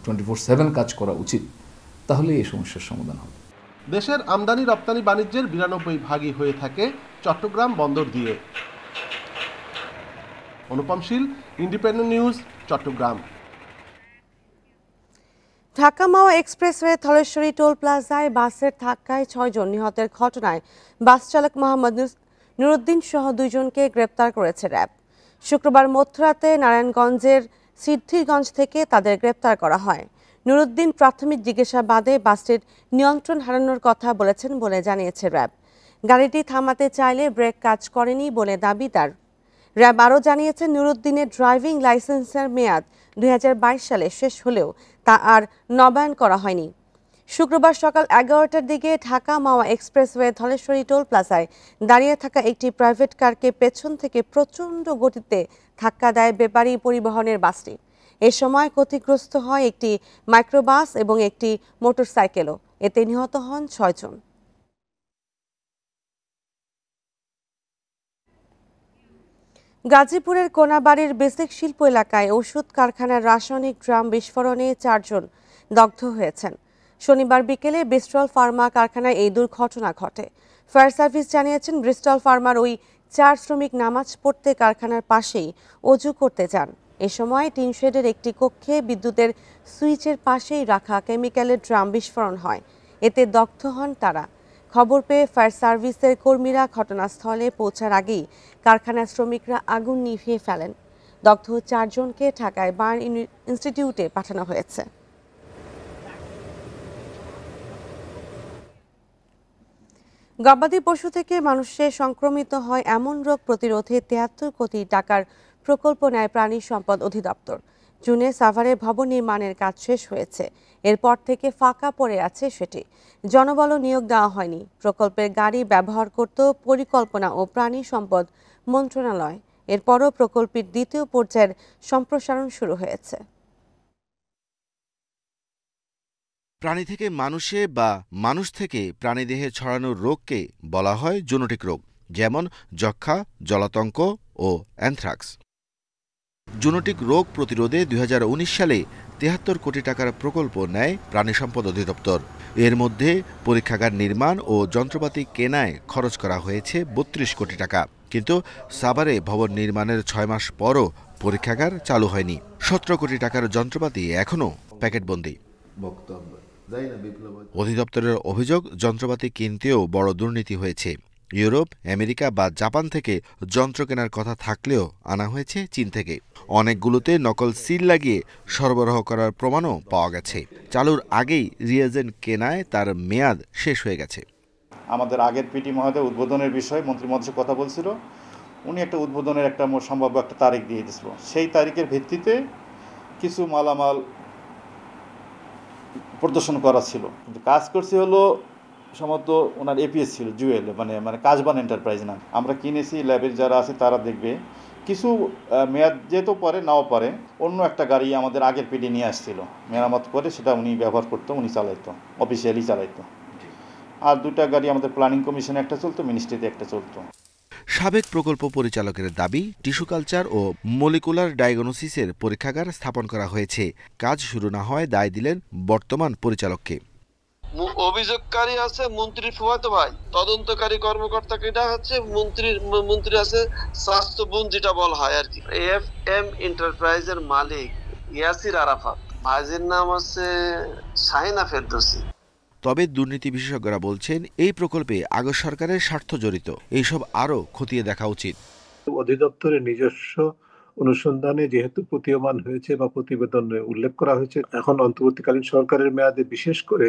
24/7 কাজ করা উচিত, তাহলে এই সমস্যার সমাধান হবে। দেশের আমদানি রপ্তানি বাণিজ্যের 92% হয়ে থাকে চট্টগ্রাম বন্দর দিয়ে। অনুপম শীল, ইন্ডিপেন্ডেন্ট নিউজ, চট্টগ্রাম। ঢাকা মাওয়া এক্সপ্রেসওয়ে ধলেশ্বরী টোল প্লাজায় বাসের ধাক্কায় 6 জন নিহতের ঘটনায় বাস চালক মোহাম্মদ নুরুদ্দিন সহ 2 জনকে গ্রেপ্তার করেছে র্যাব। শুক্রবার মধ্যরাতে নারায়ণগঞ্জের সিদ্ধিরগঞ্জ থেকে তাদের গ্রেপ্তার করা হয়। নুরুদ্দিন প্রাথমিক জিজ্ঞাসাবাদে বাসটির নিয়ন্ত্রণ হারানোর কথা বলেছেন বলে জানিয়েছে র্যাব। গাড়িটি থামাতে চাইলে ব্রেক কাজ করেনি বলে দাবি তার। র্যাব আরও জানিয়েছে নুরুদ্দিনের ড্রাইভিং লাইসেন্সের মেয়াদ 2022 সালে শেষ হলেও তা আর নবায়ন করা হয়নি। শুক্রবার সকাল 11টার দিকে ঢাকা মাওয়া এক্সপ্রেসওয়ে ধলেশ্বরী টোল প্লাজায় দাঁড়িয়ে থাকা একটি প্রাইভেট কারকে পেছন থেকে প্রচণ্ড গতিতে ধাক্কা দেয় ব্যাপারী পরিবহনের বাসটি। এ সময় ক্ষতিগ্রস্ত হয় একটি মাইক্রোবাস এবং একটি মোটরসাইকেলও। এতে নিহত হন 6 জন। গাজীপুরের কোনাবাড়ির বেসিক শিল্প এলাকায় ওষুধ কারখানার রাসায়নিক ড্রাম বিস্ফোরণে 4 জন দগ্ধ হয়েছেন। শনিবার বিকেলে ব্রিস্টল ফার্মা কারখানায় এই দুর্ঘটনা ঘটে। ফায়ার সার্ভিস জানিয়েছেন, ব্রিস্টল ফার্মার ওই 4 শ্রমিক নামাজ পড়তে কারখানার পাশেই অজু করতে যান। এ সময় টিন শেডের একটি কক্ষে বিদ্যুতের সুইচের পাশেই রাখা কেমিক্যালের ড্রাম বিস্ফোরণ হয়। এতে দগ্ধ হন তারা। খবর পেয়ে ফায়ার সার্ভিসের কর্মীরা ঘটনাস্থলে পৌঁছার আগেই কারখানার শ্রমিকরা আগুন নিভিয়ে ফেলেন। দগ্ধ 4 জনকে ঢাকায় বার্ন ইনস্টিটিউটে পাঠানো হয়েছে। গবাদি পশু থেকে মানুষে সংক্রমিত হয় এমন রোগ প্রতিরোধে 73 কোটি টাকার প্রকল্প নেয় প্রাণী সম্পদ অধিদপ্তর। জুনে সাভারে ভবন নির্মাণের কাজ শেষ হয়েছে। এরপর থেকে ফাঁকা পড়ে আছে সেটি। জনবল নিয়োগ দেওয়া হয়নি। প্রকল্পের গাড়ি ব্যবহার করত পরিকল্পনা ও প্রাণী সম্পদ মন্ত্রণালয়। এরপরও প্রকল্পের দ্বিতীয় পর্যায়ের সম্প্রসারণ শুরু হয়েছে। প্রাণী থেকে মানুষে বা মানুষ থেকে প্রাণীদেহে ছড়ানোর রোগকে বলা হয় জুনোটিক রোগ, যেমন যক্ষ্মা, জলাতঙ্ক ও অ্যানথ্রাক্স। জুনোটিক রোগ প্রতিরোধে 2019 সালে 73 কোটি টাকার প্রকল্প নেয় প্রাণী সম্পদ অধিদপ্তর। এর মধ্যে পরীক্ষাগার নির্মাণ ও যন্ত্রপাতি কেনায় খরচ করা হয়েছে 32 কোটি টাকা। কিন্তু সাভারে ভবন নির্মাণের 6 মাস পরও পরীক্ষাগার চালু হয়নি। 17 কোটি টাকার যন্ত্রপাতি এখনও প্যাকেটবন্দি। অধিদপ্তরের অভিযোগ, যন্ত্রপাতি কিনতেও বড় দুর্নীতি হয়েছে। ইউরোপ, আমেরিকা বা জাপান থেকে যন্ত্র কেনার কথা থাকলেও আনা হয়েছে চীন থেকে। অনেকগুলোতে নকল সিল লাগিয়ে সরবরাহ করার প্রমাণও পাওয়া গেছে। চালুর আগেই রিয়েজেন্ট কেনায় তার মেয়াদ শেষ হয়ে গেছে। আমাদের আগের পিটি মহোদয় উদ্বোধনের বিষয়ে মন্ত্রী মহাশয় কথা বলছিল। উনি একটা উদ্বোধনের একটা সম্ভাব্য একটা তারিখ দিয়ে দিয়েছিল। সেই তারিখের ভিত্তিতে কিছু মালামাল প্রদর্শন করা ছিল, কিন্তু কাজ করছে হলো সম্ভবত ওনার এপিএস ছিল, জুয়েল মানে কাজবান এন্টারপ্রাইজ নাম। আমরা কিনেছি, ল্যাবের যারা আছে তারা দেখবে। কিছু মেয়াদ যেতেও পারে, নাও পারে। অন্য একটা গাড়ি আমাদের আগের পিডি নিয়ে আসছিল, মেরামত করে সেটা উনি ব্যবহার করতো, উনি চালাইতো, অফিসিয়ালি চালাইতো। আর 2টা গাড়ি আমাদের প্ল্যানিং কমিশনে একটা চলতো, মিনিস্ট্রিতে একটা চলতো। সাবেক প্রকল্প পরিচালকের দাবি, টিস্যু কালচার ও মলিকুলার ডায়াগনোসিসের পরীক্ষাগার স্থাপন করা হয়েছে। কাজ শুরু না হয় দায় দিলেন বর্তমান পরিচালককে। অভিযোগকারী আছে মন্ত্রীর ফুফাতো ভাই, তদন্তকারী কর্মকর্তাকে হচ্ছে মন্ত্রী আছে স্বাস্থ্য বোন, যেটা বলা হয় আর কি। এফএম এন্টারপ্রাইজের মালিক ইয়াসির আরাফাত, ভাইজির নাম হচ্ছে শাহিনা ফেরদৌসি। তবে দুর্নীতি বিশেষজ্ঞরা বলছেন এই প্রকল্পে আগের সরকারের স্বার্থ জড়িত, এইসব আরও খতিয়ে দেখা উচিত। অধিদপ্তরের নিজস্ব অনুসন্ধানে যেহেতু প্রতীয়মান হয়েছে বা প্রতিবেদনে উল্লেখ করা হয়েছে, এখন অন্তর্বর্তীকালীন সরকারের মেয়াদে বিশেষ করে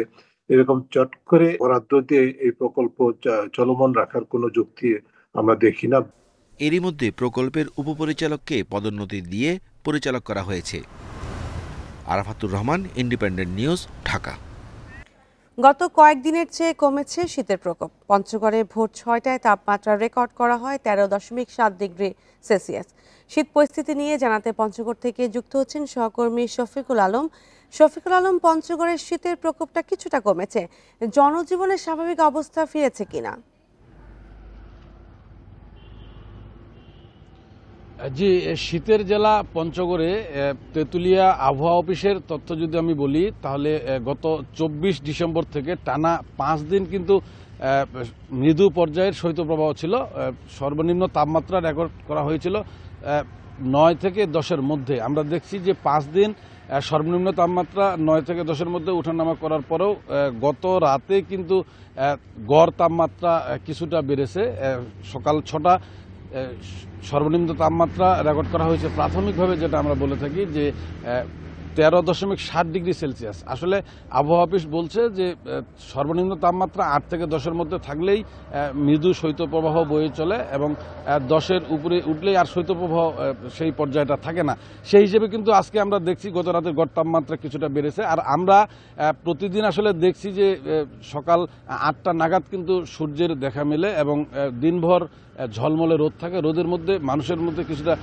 এরকম চট করে বরাদ্দ দিয়ে এই প্রকল্প চলমান রাখার কোনো যুক্তি আমরা দেখি না। এরই মধ্যে প্রকল্পের উপপরিচালককে পদোন্নতি দিয়ে পরিচালক করা হয়েছে। Arafatur Rahman, independent news, Dhaka. গত কয়েকদিনের চেয়ে কমেছে শীতের প্রকোপ। পঞ্চগড়ে ভোর 6টায় তাপমাত্রা রেকর্ড করা হয় 13.7 ডিগ্রি সেলসিয়াস। শীত পরিস্থিতি নিয়ে জানাতে পঞ্চগড় থেকে যুক্ত হচ্ছেন সহকর্মী শফিকুল আলম। শফিকুল আলম, পঞ্চগড়ের শীতের প্রকোপটা কিছুটা কমেছে, জনজীবনের স্বাভাবিক অবস্থা ফিরেছে কিনা? জি, শীতের জেলা পঞ্চগড়ে তেঁতুলিয়া আবহাওয়া অফিসের তথ্য যদি আমি বলি, তাহলে গত 24 ডিসেম্বর থেকে টানা 5 দিন কিন্তু মৃদু পর্যায়ের শৈত্যপ্রবাহ ছিল। সর্বনিম্ন তাপমাত্রা রেকর্ড করা হয়েছিল 9 থেকে 10-এর মধ্যে। আমরা দেখছি যে 5 দিন সর্বনিম্ন তাপমাত্রা 9 থেকে 10-এর মধ্যে ওঠানামা করার পরেও গত রাতে কিন্তু গড় তাপমাত্রা কিছুটা বেড়েছে। সকাল 6টা সর্বনিম্ন তাপমাত্রা রেকর্ড করা হয়েছে প্রাথমিকভাবে, যেটা আমরা বলে থাকি যে 13.7 ডিগ্রি সেলসিয়াস। আসলে আবহাওয়া অফিস বলছে যে সর্বনিম্ন তাপমাত্রা 8 থেকে 10-এর মধ্যে থাকলেই মৃদু শৈত্যপ্রবাহ বয়ে চলে এবং 10-এর উপরে উঠলেই আর শৈত্যপ্রবাহ সেই পর্যায়টা থাকে না। সেই হিসেবে কিন্তু আজকে আমরা দেখছি গত রাতের গড় তাপমাত্রা কিছুটা বেড়েছে। আর আমরা প্রতিদিন আসলে দেখছি যে সকাল 8টা নাগাদ কিন্তু সূর্যের দেখা মেলে এবং দিনভর ঝলমলে রোদ থাকে। রোদের মধ্যে মানুষের মধ্যে কিছুটা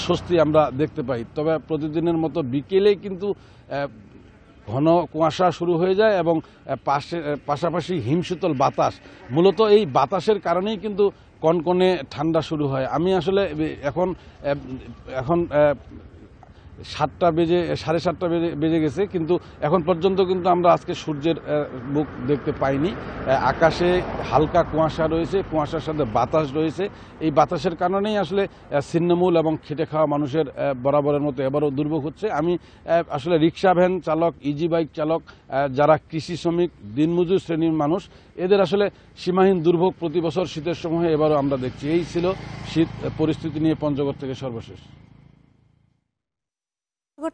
স্বস্তি আমরা দেখতে পাই। তবে প্রতিদিনের মতো বিকেলেই কিন্তু ঘন কুয়াশা শুরু হয়ে যায় এবং পাশাপাশি হিমশীতল বাতাস। মূলত এই বাতাসের কারণেই কিন্তু কনকনে ঠান্ডা শুরু হয়। আমি আসলে এখন 7:30 বেজে গেছে, কিন্তু এখন পর্যন্ত কিন্তু আমরা আজকে সূর্যের মুখ দেখতে পাইনি। আকাশে হালকা কুয়াশা রয়েছে, কুয়াশার সাথে বাতাস রয়েছে। এই বাতাসের কারণেই আসলে ছিন্নমূল এবং খেটে খাওয়া মানুষের বরাবরের মতো এবারও দুর্ভোগ হচ্ছে। আমি আসলে রিক্সা ভ্যান চালক, ইজি বাইক চালক, যারা কৃষি শ্রমিক, দিনমজুর শ্রেণীর মানুষ, এদের আসলে সীমাহীন দুর্ভোগ প্রতি বছর শীতের সময় এবারও আমরা দেখছি। এই ছিল শীত পরিস্থিতি নিয়ে পঞ্চগড় থেকে সর্বশেষ।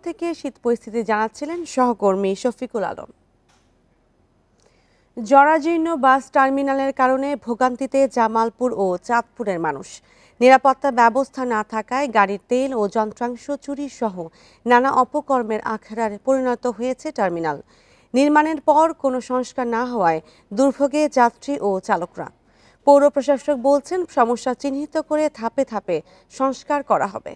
থেকে শীত পরিস্থিতি জানাচ্ছিলেন সহকর্মী শফিকুল আলম। জরাজীর্ণ বাস টার্মিনালের কারণে ভোগান্তিতে জামালপুর ও চাঁদপুরের মানুষ। নিরাপত্তা ব্যবস্থা না থাকায় গাড়ির তেল ও যন্ত্রাংশ চুরি সহ নানা অপকর্মের আখড়ায় পরিণত হয়েছে টার্মিনাল। নির্মাণের পর কোনো সংস্কার না হওয়ায় দুর্ভোগে যাত্রী ও চালকরা। পৌর প্রশাসক বলছেন, সমস্যা চিহ্নিত করে ধাপে ধাপে সংস্কার করা হবে।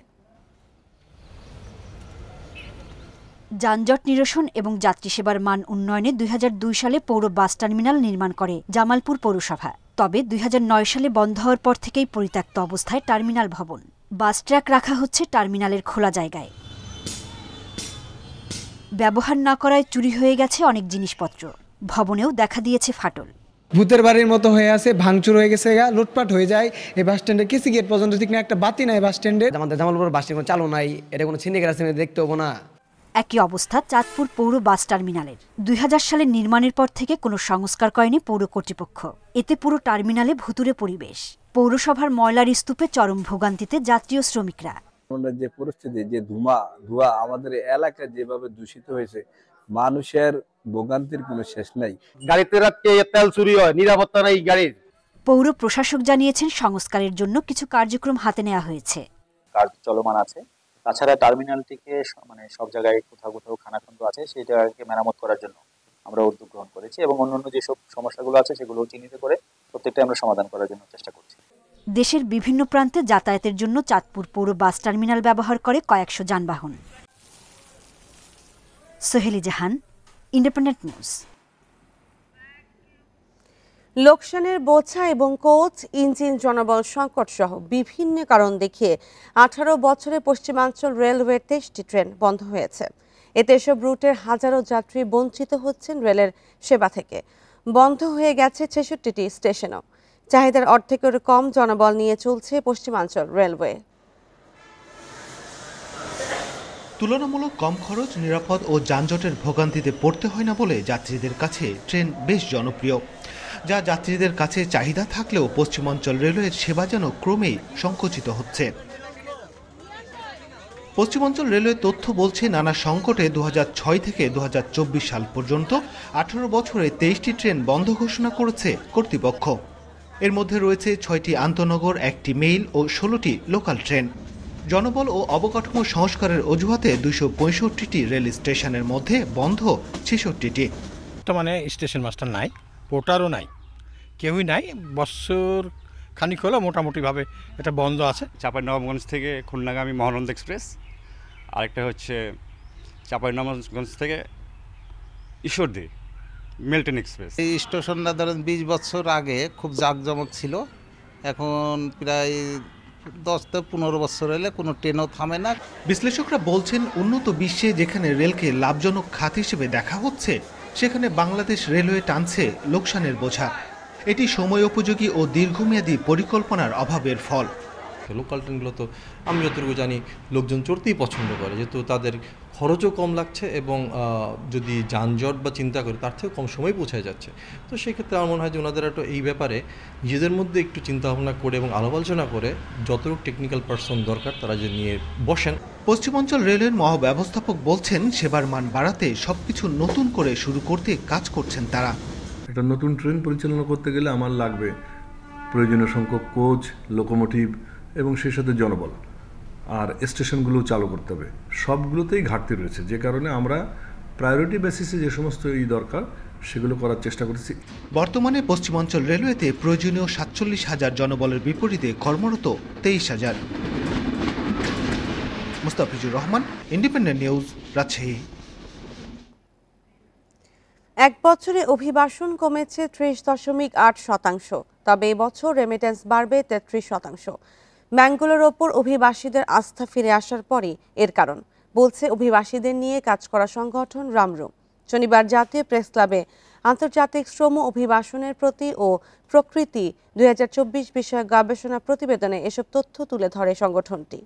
যানজট নিরসন এবং যাত্রী সেবার মান উন্নয়নে 2002 সালে পৌর বাস টার্মিনাল নির্মাণ করে জামালপুর পৌরসভা। তবে 2009 সালে বন্ধ হওয়ার পর থেকেই পরিত্যক্ত অবস্থায় টার্মিনাল ভবন। বাস ট্র্যাক রাখা হচ্ছে টার্মিনালের খোলা জায়গায়। ব্যবহার না করায় চুরি হয়ে গেছে অনেক জিনিসপত্র। ভবনেও দেখা দিয়েছে ফাটল। ভূতের বাড়ির মতো হয়ে আছে, ভাঙচুর হয়ে গেছে, লুটপাট হয়ে যায়। এই বাস স্ট্যান্ডে কিছু গেট পর্যন্ত ঠিক না, একটা বাতি নাই বাস স্ট্যান্ডে। আমাদের জামালপুর বাস স্ট্যান্ড চালু নাই, এটা কোনো সিন্ডিকেট আছে দেখতে হবো না। একই অবস্থা চাঁদপুর পৌর বাস টার্মিনালের। 2000 সালে নির্মাণের পর থেকে কোনো সংস্কার করেনি পৌর কর্তৃপক্ষ। এতে পুরো টার্মিনালে ভুতুড়ে পরিবেশ। পৌরসভার ময়লার স্তূপে চরম ভোগান্তিতে যাত্রী ও শ্রমিকরা। যে পরিস্থিতি, যে ধোঁয়া আমাদের এলাকা যেভাবে দূষিত হয়েছে, মানুষের ভোগান্তির কোনো শেষ নাই। গাড়িতে রাতে তেল চুরি হয়, নিরাপত্তা নাই গাড়ির। পৌর প্রশাসক জানিয়েছেন, সংস্কারের জন্য কিছু কার্যক্রম হাতে নেওয়া হয়েছে। কাজ চলমান আছে। তাছাড়া টার্মিনালটিকে সব জায়গায় কোথাও কোথাও খানাখন্দ আছে, সেটাকে মেরামত করার জন্য আমরা উদ্যোগ গ্রহণ করেছি এবং অন্যান্য যেসব সমস্যাগুলো আছে সেগুলো চিহ্নিত করে প্রত্যেকটা আমরা সমাধান করার জন্য চেষ্টা করছি। দেশের বিভিন্ন প্রান্তে যাতায়াতের জন্য চাঁদপুর পৌর বাস টার্মিনাল ব্যবহার করে কয়েকশো যানবাহন। সোহেলি জাহান, ইন্ডিপেন্ডেন্ট নিউজ। লোকসানের বোঝা এবং কোচ, ইঞ্জিন, জনবল সংকট সহ বিভিন্ন কারণ দেখিয়ে 18 বছরে পশ্চিমাঞ্চল রেলওয়ের 23টি ট্রেন বন্ধ হয়েছে। এতে এসব রুটের হাজারো যাত্রী বঞ্চিত হচ্ছেন রেলের সেবা থেকে। বন্ধ হয়ে গেছে 66টি স্টেশনও। চাহিদার অর্ধেকের কম জনবল নিয়ে চলছে পশ্চিমাঞ্চল রেলওয়ে। তুলনামূলক কম খরচ, নিরাপদ ও যানজটের ভোগান্তিতে পড়তে হয় না বলে যাত্রীদের কাছে ট্রেন বেশ জনপ্রিয়। যা যাত্রীদের কাছে চাহিদা থাকলেও পশ্চিমাঞ্চল রেলওয়ের সেবা যেন ক্রমেই সংকুচিত হচ্ছে। পশ্চিমাঞ্চল রেলওয়ে তথ্য বলছে, নানা সংকটে 2006 থেকে 2024 সাল পর্যন্ত 18 বছরে 23টি ট্রেন বন্ধ ঘোষণা করেছে কর্তৃপক্ষ। এর মধ্যে রয়েছে 6টি আন্তনগর, 1টি মেইল ও 16টি লোকাল ট্রেন। জনবল ও অবকাঠামো সংস্কারের অজুহাতে 265টি রেল স্টেশনের মধ্যে বন্ধ 66টি। বর্তমানে স্টেশন মাস্টার নাই, পোর্টারও নাই, কেউই নাই। বছর খানিক হলো মোটামুটিভাবে এটা বন্ধ আছে। চাঁপাইনবাবগঞ্জ থেকে খুলনাগামী মহানন্দ এক্সপ্রেস, আরেকটা হচ্ছে চাঁপাইনবাবগঞ্জ থেকে ঈশ্বরদী মিল্টন এক্সপ্রেস। এই স্টেশনটা ধরেন 20 বছর আগে খুব জাঁকজমক ছিল, এখন প্রায় 10 থেকে 15 বছর হলে কোনো ট্রেনও থামে না। বিশ্লেষকরা বলছেন, উন্নত বিশ্বে যেখানে রেলকে লাভজনক খাত হিসেবে দেখা হচ্ছে, সেখানে বাংলাদেশ রেলওয়ে টানছে লোকসানের বোঝা। এটি সময় উপযোগী ও দীর্ঘমেয়াদী পরিকল্পনার অভাবের ফল। লোকাল ট্রেনগুলো তো আমি যতটুকু জানি লোকজন চড়তেই পছন্দ করে, যেহেতু তাদের খরচও কম লাগছে এবং যদি যানজট বা চিন্তা করে তার থেকেও কম সময় পৌঁছায় যাচ্ছে। তো সেক্ষেত্রে আমার মনে হয় যে ওনাদের একটু এই ব্যাপারে নিজেদের মধ্যে একটু চিন্তাভাবনা করে এবং আলাপ আলোচনা করে যতটুকু টেকনিক্যাল পার্সন দরকার তারা যে নিয়ে বসেন। পশ্চিমাঞ্চল রেলের মহাব্যবস্থাপক বলছেন, সেবার মান বাড়াতে সবকিছু নতুন করে শুরু করতে কাজ করছেন তারা। একটা নতুন ট্রেন পরিচালনা করতে গেলে আমার লাগবে প্রয়োজনীয় সংখ্যক কোচ, লোকোমোটিভ এবং সেই সাথে জনবল, আর স্টেশনগুলো চালু করতে হবে। সবগুলোতেই ঘাটতি রয়েছে, যে কারণে আমরা প্রায়োরিটি বেসিসে যে সমস্ত দরকার সেগুলো করার চেষ্টা করছি। বর্তমানে পশ্চিমাঞ্চল রেলওয়েতে প্রয়োজনীয় 47,000 জনবলের বিপরীতে কর্মরত 23,000। Mustafizur Rahman, independent news, Rajshahi. এক বছরে অভিবাসন কমেছে 30.8%, তবে এবছর রেমিটেন্স বাড়বে 33%। ব্যাংকগুলোর ওপর অভিবাসীদের আস্থা ফিরে আসার পরই এর কারণ, বলছে অভিবাসীদের নিয়ে কাজ করা সংগঠন রামরু। শনিবার জাতীয় প্রেস ক্লাবে আন্তর্জাতিক শ্রম অভিবাসনের প্রতি ও প্রকৃতি 2024 বিষয়ক গবেষণা প্রতিবেদনে এসব তথ্য তুলে ধরে সংগঠনটি।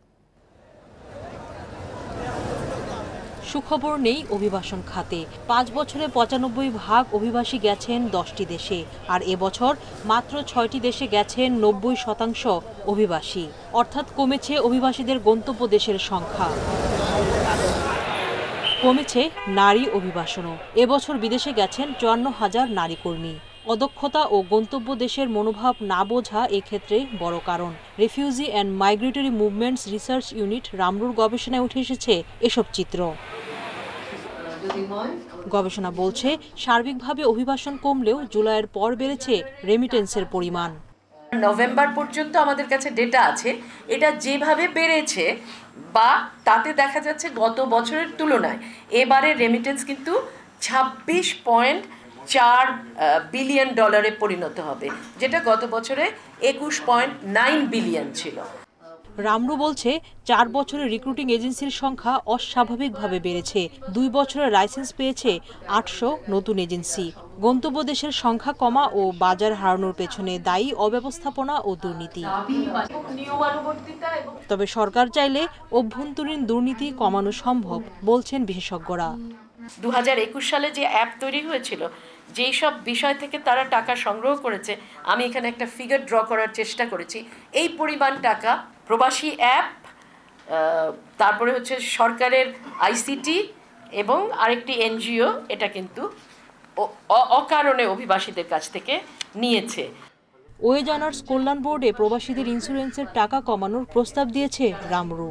সুখবর নেই অভিবাসন খাতে। 5 বছরে 95% অভিবাসী গেছেন 10টি দেশে, আর এবছর মাত্র 6টি দেশে গেছেন 90% অভিবাসী। অর্থাৎ কমেছে অভিবাসীদের গন্তব্য দেশের সংখ্যা। কমেছে নারী অভিবাসনও। এবছর বিদেশে গেছেন 54,000 নারী কর্মী। অদক্ষতা ও গন্তব্য দেশের মনোভাব না বোঝা এক্ষেত্রে বড় কারণ। Refugee and migratory movements research unit রামরুর গবেষণায় উঠে এসেছে এসব চিত্র। গবেষণা বলছে, সার্বিকভাবে অভিবাসন কমলেও জুলাইয়ের পর বেড়েছে রেমিটেন্সের পরিমাণ। নভেম্বর পর্যন্ত আমাদের কাছে ডেটা আছে, এটা যেভাবে বেড়েছে বা তাতে দেখা যাচ্ছে গত বছরের তুলনায় এবারে রেমিটেন্স কিন্তু 26.4 বিলিয়ন ডলারে পরিণত হবে, যেটা গত বছরে 21.9 বিলিয়ন ছিল। রামরু বলছে, 4 বছরে রিক্রুটিং এজেন্সির সংখ্যা অস্বাভাবিকভাবে বেড়েছে। 2 বছরে লাইসেন্স পেয়েছে 800 নতুন এজেন্সি। গন্তব্য দেশের সংখ্যা কমা ও বাজার হারানোর পেছনে দায়ী অব্যবস্থাপনা ও দুর্নীতি। তবে সরকার চাইলে অভ্যন্তরীণ দুর্নীতি কমানো সম্ভব, বলছেন বিশেষজ্ঞরা। 2021 সালে যে অ্যাপ তৈরি হয়েছিল, যেই সব বিষয় থেকে তারা টাকা সংগ্রহ করেছে, আমি এখানে একটা ফিগার ড্র করার চেষ্টা করেছি। এই পরিমাণ টাকা প্রবাসী অ্যাপ, তারপরে হচ্ছে সরকারের আইসিটি এবং আরেকটি এনজিও, এটা কিন্তু অকারণে অভিবাসীদের কাছ থেকে নিয়েছে। ওয়েজ আর্নার্স কল্যাণ বোর্ডে প্রবাসীদের ইন্স্যুরেন্সের টাকা কমানোর প্রস্তাব দিয়েছে রামরু।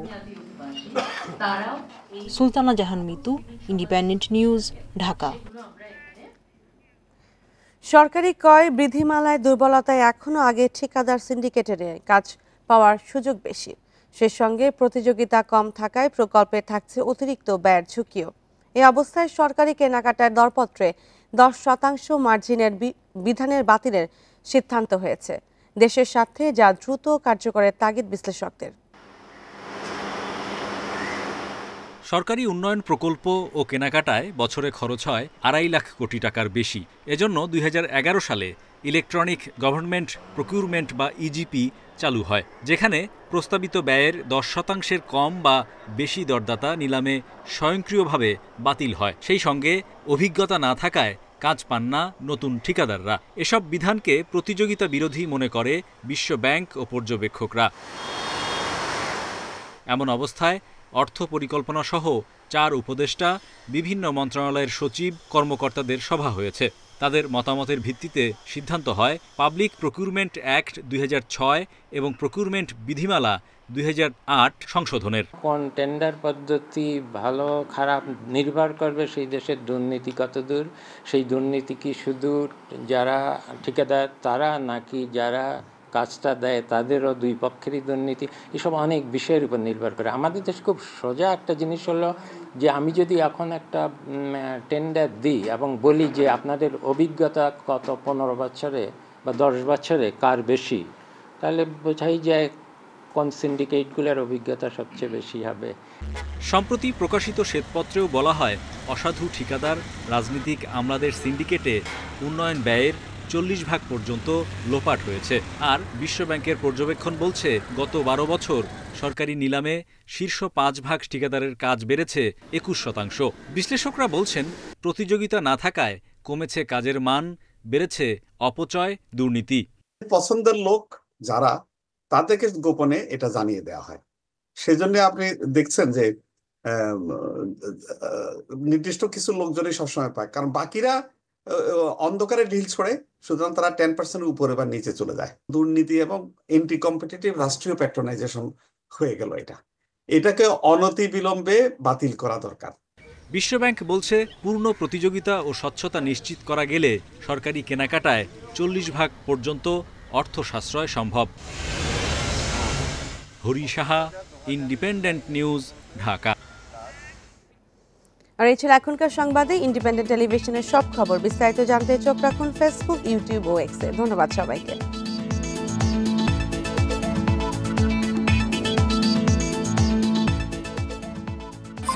সুলতানা জাহান মিতু, ইন্ডিপেন্ডেন্ট নিউজ, ঢাকা। সরকারি ক্রয় বিধিমালায় দুর্বলতায় এখনও আগে ঠিকাদার সিন্ডিকেটের কাজ পাওয়ার সুযোগ বেশি। সে সঙ্গে প্রতিযোগিতা কম থাকায় প্রকল্পে থাকছে অতিরিক্ত ব্যয়ের ঝুঁকিও। এই অবস্থায় সরকারি কেনাকাটার দরপত্রে 10% মার্জিনের বিধানের বাতিলের সিদ্ধান্ত হয়েছে দেশের স্বার্থে, যা দ্রুত কার্যকরের তাগিদ বিশ্লেষকদের। সরকারি উন্নয়ন প্রকল্প ও কেনাকাটায় বছরে খরচ হয় 2.5 লাখ কোটি টাকার বেশি। এজন্য 2011 সালে ইলেকট্রনিক গভর্নমেন্ট প্রকিউরমেন্ট বা ইজিপি চালু হয়, যেখানে প্রস্তাবিত ব্যয়ের 10% কম বা বেশি দরদাতা নিলামে স্বয়ংক্রিয়ভাবে বাতিল হয়। সেই সঙ্গে অভিজ্ঞতা না থাকায় কাজ পান না নতুন ঠিকাদাররা। এসব বিধানকে প্রতিযোগিতা বিরোধী মনে করে বিশ্ব ব্যাংক ও পর্যবেক্ষকরা। এমন অবস্থায় অর্থ পরিকল্পনা সহ 4 উপদেষ্টা, বিভিন্ন মন্ত্রণালয়ের সচিব, কর্মকর্তাদের সভা হয়েছে। তাদের মতামতের ভিত্তিতে সিদ্ধান্ত হয় পাবলিক প্রকিউরমেন্ট অ্যাক্ট 2006 এবং প্রকিউরমেন্ট বিধিমালা 2008 সংশোধনের। কোন টেন্ডার পদ্ধতি ভালো খারাপ নির্ভর করবে সেই দেশের দুর্নীতি কতদূর, সেই দুর্নীতি কি শুধু যারা ঠিকাদার তারা নাকি যারা কাজটা দেয় তাদেরও দুই পক্ষেরই দুর্নীতি, এসব অনেক বিষয়ের উপর নির্ভর করে। আমাদের দেশে খুব সোজা একটা জিনিস হলো যে আমি যদি এখন একটা টেন্ডার দিই এবং বলি যে আপনাদের অভিজ্ঞতা কত 15 বছরে বা 10 বছরে কার বেশি, তাহলে বোঝাই যায় কোন সিন্ডিকেটগুলোর অভিজ্ঞতা সবচেয়ে বেশি হবে। সম্প্রতি প্রকাশিত শ্বেতপত্রেও বলা হয় অসাধু ঠিকাদার, রাজনীতিক আমলাদের সিন্ডিকেটে উন্নয়ন ব্যয়ের 40% পর্যন্ত লোপাট হয়েছে। আর বিশ্বব্যাংকের পর্যবেক্ষণ বলছে গত 12 বছর সরকারি নিলামে শীর্ষ 5 ঠিকাদারের কাজ বেড়েছে 21%। বিশ্লেষকরা বলছেন প্রতিযোগিতা না থাকায় কমেছে কাজের মান, বেড়েছে অপচয়, দুর্নীতি। পছন্দের লোক যারা তাদেরকে গোপনে এটা জানিয়ে দেওয়া হয়। সেজন্য আপনি দেখছেন যে নির্দিষ্ট কিছু লোকজনই সবসময় পায়, কারণ বাকিরা অন্ধকারে ঢিল ছড়ে, সুতরাং তারা 10% উপরে বা নিচে চলে যায়। দুর্নীতি এবং এন্টি কম্পিটিটিভ রাষ্ট্রীয় প্যাট্রোনাইজেশন হয়ে গেল। এটাকে অনতিবিলম্বে বাতিল করা দরকার। বিশ্বব্যাংক বলছে পূর্ণ প্রতিযোগিতা ও স্বচ্ছতা নিশ্চিত করা গেলে সরকারি কেনাকাটায় 40% পর্যন্ত অর্থ সাশ্রয় সম্ভব। Hari Saha, independent news, Dhaka. আর এই ছিল এখনকার সংবাদে। ইন্ডিপেন্ডেন্ট টেলিভিশনের সব খবর বিস্তারিত জানতে চোখ রাখুন ফেসবুক, ইউটিউব ও এক্সে। ধন্যবাদ সবাইকে।